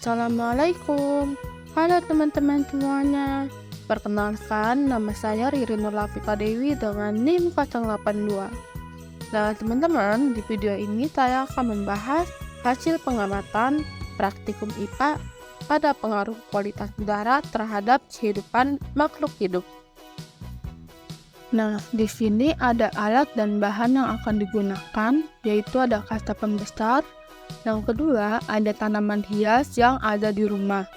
Assalamualaikum. Halo teman-teman semuanya. Perkenalkan, nama saya Ririn Nurlafika Dewi dengan NIM 082. Nah teman-teman, di video ini saya akan membahas hasil pengamatan praktikum IPA pada pengaruh kualitas udara terhadap kehidupan makhluk hidup. Nah, di sini ada alat dan bahan yang akan digunakan, yaitu ada kaca pembesar. Yang kedua, ada tanaman hias yang ada di rumah.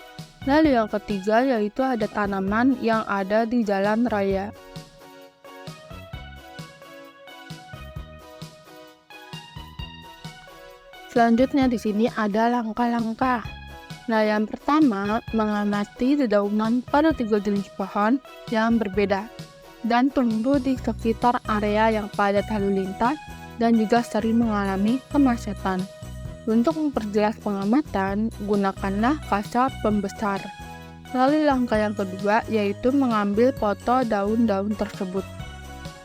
Lalu yang ketiga, yaitu ada tanaman yang ada di jalan raya. Selanjutnya di sini ada langkah-langkah. Nah, yang pertama, mengamati dedaunan pada 3 jenis pohon yang berbeda dan tumbuh di sekitar area yang padat lalu lintas dan juga sering mengalami kemacetan. Untuk memperjelas pengamatan, gunakanlah kaca pembesar. Lalu langkah yang kedua yaitu mengambil foto daun-daun tersebut.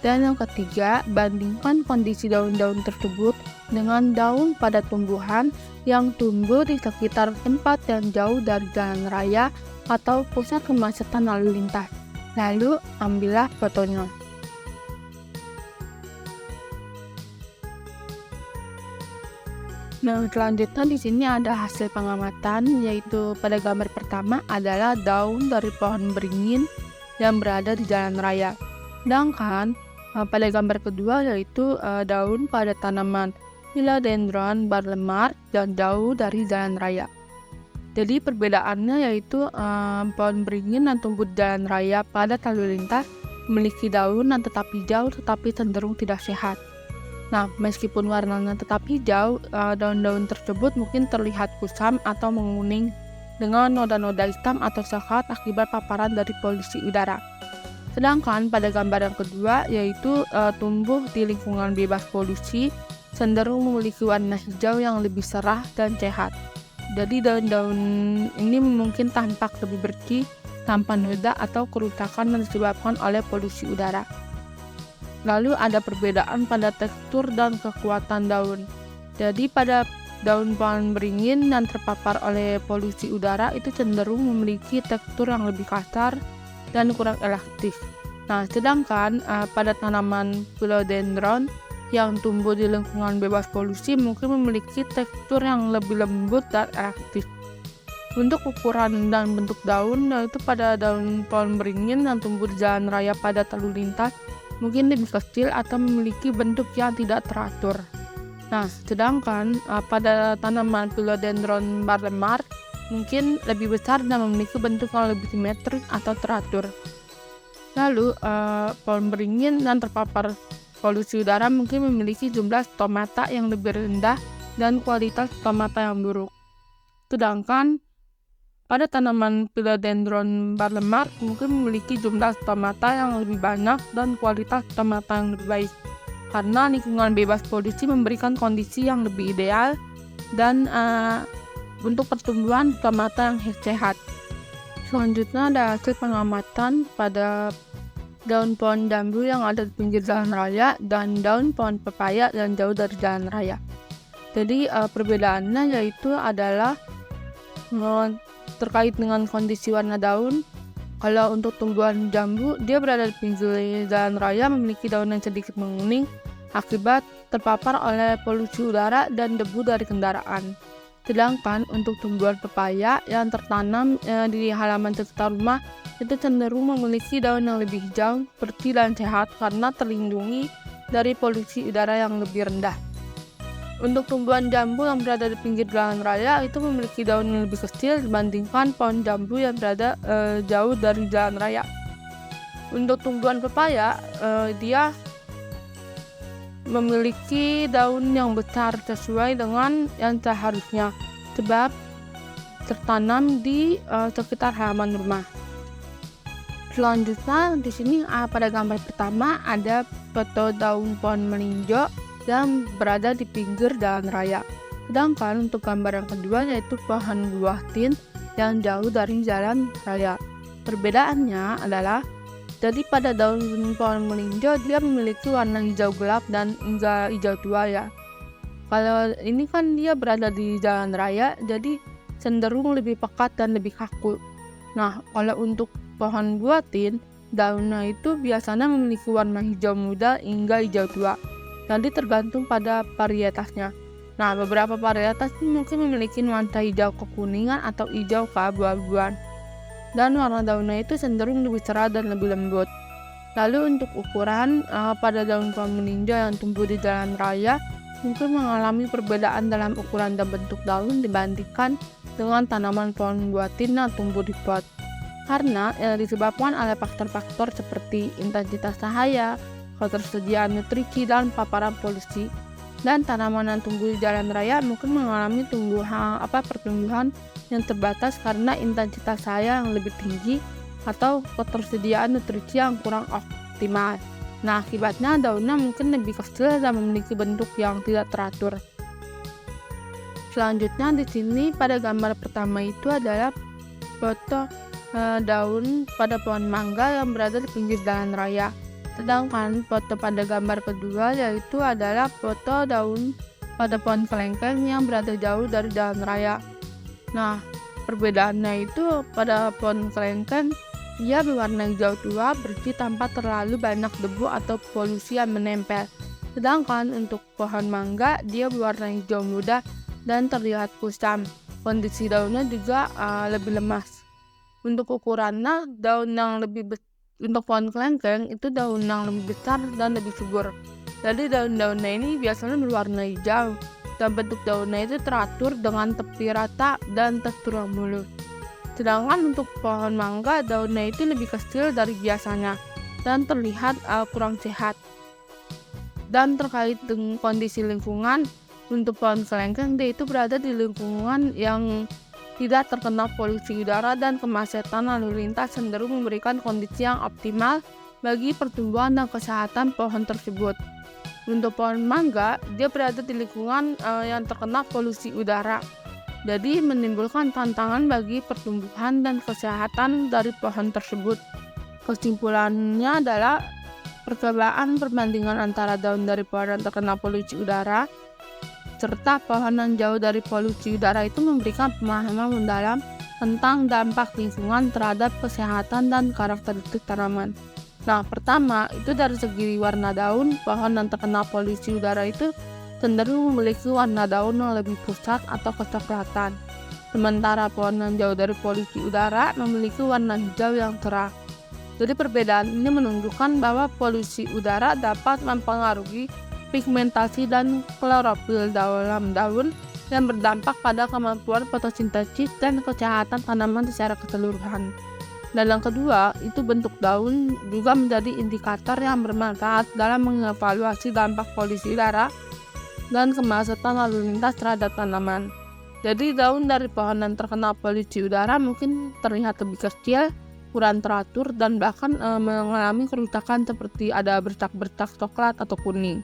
Dan yang ketiga, bandingkan kondisi daun-daun tersebut dengan daun pada tumbuhan yang tumbuh di sekitar tempat yang jauh dari jalan raya atau pusat kemacetan lalu lintas. Lalu ambillah fotonya. Nah, selanjutnya di sini ada hasil pengamatan, yaitu pada gambar pertama adalah daun dari pohon beringin yang berada di jalan raya. Sedangkan pada gambar kedua yaitu daun pada tanaman Philodendron Barlemar yang jauh dari jalan raya. Jadi perbedaannya yaitu pohon beringin yang tumbuh di jalan raya pada lalu lintas memiliki daun yang tetap hijau tetapi cenderung tidak sehat. Nah, meskipun warnanya tetap hijau, daun-daun tersebut mungkin terlihat kusam atau menguning dengan noda-noda hitam atau sekat akibat paparan dari polusi udara. Sedangkan pada gambar yang kedua yaitu tumbuh di lingkungan bebas polusi cenderung memiliki warna hijau yang lebih cerah dan sehat. Jadi daun-daun ini mungkin tampak lebih bersih tanpa noda atau kerusakan yang disebabkan oleh polusi udara. Lalu ada perbedaan pada tekstur dan kekuatan daun. Jadi pada daun pohon beringin yang terpapar oleh polusi udara itu cenderung memiliki tekstur yang lebih kasar dan kurang elastis. Nah, sedangkan pada tanaman Philodendron yang tumbuh di lingkungan bebas polusi mungkin memiliki tekstur yang lebih lembut dan elastis. Untuk ukuran dan bentuk daun, yaitu pada daun pohon beringin yang tumbuh di jalan raya pada lalu lintas mungkin lebih kecil atau memiliki bentuk yang tidak teratur. Nah, sedangkan pada tanaman Philodendron Barlemar mungkin lebih besar dan memiliki bentuk yang lebih simetris atau teratur. Lalu, pohon beringin yang terpapar polusi udara mungkin memiliki jumlah stomata yang lebih rendah dan kualitas stomata yang buruk. Sedangkan pada tanaman Philodendron Barlemar mungkin memiliki jumlah stomata yang lebih banyak dan kualitas stomata yang lebih baik karena lingkungan bebas polusi memberikan kondisi yang lebih ideal dan untuk pertumbuhan stomata yang sehat. Selanjutnya ada hasil pengamatan pada daun pohon jambu yang ada di pinggir jalan raya dan daun pohon pepaya yang jauh dari jalan raya. Jadi perbedaannya yaitu adalah terkait dengan kondisi warna daun. Kalau untuk tumbuhan jambu, dia berada di pinggir jalan raya memiliki daun yang sedikit menguning akibat terpapar oleh polusi udara dan debu dari kendaraan. Sedangkan untuk tumbuhan pepaya yang tertanam di halaman sekitar rumah itu cenderung memiliki daun yang lebih hijau, bersih dan sehat karena terlindungi dari polusi udara yang lebih rendah. Untuk tumbuhan jambu yang berada di pinggir jalan raya itu memiliki daun yang lebih kecil dibandingkan pohon jambu yang berada jauh dari jalan raya. Untuk tumbuhan pepaya, dia memiliki daun yang besar sesuai dengan yang seharusnya sebab tertanam di sekitar halaman rumah. Selanjutnya di sini pada gambar pertama ada foto daun pohon melinjo yang berada di pinggir jalan raya. Sedangkan untuk gambar yang kedua yaitu pohon buah tin yang jauh dari jalan raya. Perbedaannya adalah jadi pada daun pohon melinjo dia memiliki warna hijau gelap dan hijau tua ya. Kalau ini kan dia berada di jalan raya, jadi cenderung lebih pekat dan lebih kaku. Nah, kalau untuk pohon buatin, daunnya itu biasanya memiliki warna hijau muda hingga hijau tua. Jadi tergantung pada varietasnya. Nah, beberapa varietas ini mungkin memiliki nuansa hijau kekuningan atau hijau keabu-abuan. Dan warna daunnya itu cenderung lebih cerah dan lebih lembut. Lalu untuk ukuran, pada daun pohon meninjau yang tumbuh di jalan raya mungkin mengalami perbedaan dalam ukuran dan bentuk daun dibandingkan dengan tanaman pohon buatin yang tumbuh di pot. Karena disebabkan oleh faktor-faktor seperti intensitas cahaya, ketersediaan nutrisi, dan paparan polusi. Dan tanaman yang tumbuh di jalan raya mungkin mengalami pertumbuhan yang terbatas karena intensitas cahaya yang lebih tinggi atau ketersediaan nutrisi yang kurang optimal. Nah, akibatnya daunnya mungkin lebih kecil dan memiliki bentuk yang tidak teratur. Selanjutnya di sini pada gambar pertama itu adalah foto daun pada pohon mangga yang berada di pinggir jalan raya. Sedangkan foto pada gambar kedua yaitu adalah foto daun pada pohon kelengkeng yang berada jauh dari jalan raya. Nah, perbedaannya itu pada pohon kelengkeng ia berwarna hijau tua bersih tanpa terlalu banyak debu atau polusi yang menempel. Sedangkan untuk pohon mangga dia berwarna hijau muda dan terlihat kusam. Kondisi daunnya juga lebih lemas. Untuk ukurannya untuk pohon kelengkeng itu daun yang lebih besar dan lebih subur. Jadi daun-daunnya ini biasanya berwarna hijau dan bentuk daunnya itu teratur dengan tepi rata dan tekstur yang mulus. Sedangkan untuk pohon mangga daunnya itu lebih kecil dari biasanya dan terlihat kurang sehat. Dan terkait dengan kondisi lingkungan, untuk pohon kelengkeng dia itu berada di lingkungan yang tidak terkena polusi udara dan kemacetan lalu lintas cenderung memberikan kondisi yang optimal bagi pertumbuhan dan kesehatan pohon tersebut. Untuk pohon mangga, dia berada di lingkungan yang terkena polusi udara. Jadi menimbulkan tantangan bagi pertumbuhan dan kesehatan dari pohon tersebut. Kesimpulannya adalah percobaan perbandingan antara daun dari pohon yang terkena polusi udara serta pohon yang jauh dari polusi udara itu memberikan pemahaman mendalam tentang dampak lingkungan terhadap kesehatan dan karakteristik tanaman. Nah, pertama itu dari segi warna daun, pohon yang terkena polusi udara itu cenderung memiliki warna daun yang lebih pusat atau kecoklatan. Sementara pohon yang jauh dari polusi udara memiliki warna hijau yang cerah. Jadi perbedaan ini menunjukkan bahwa polusi udara dapat mempengaruhi pigmentasi dan klorofil dalam daun yang berdampak pada kemampuan fotosintesis dan kesehatan tanaman secara keseluruhan. Dan yang kedua, itu bentuk daun juga menjadi indikator yang bermanfaat dalam mengevaluasi dampak polusi udara dan kemacetan lalu lintas terhadap tanaman. Jadi daun dari pohon yang terkena polusi udara mungkin terlihat lebih kecil, kurang teratur, dan bahkan mengalami kerusakan seperti ada bercak-bercak coklat atau kuning.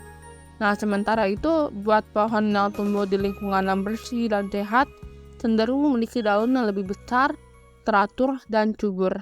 Nah, sementara itu buat pohon yang tumbuh di lingkungan yang bersih dan sehat cenderung memiliki daun yang lebih besar, teratur, dan subur.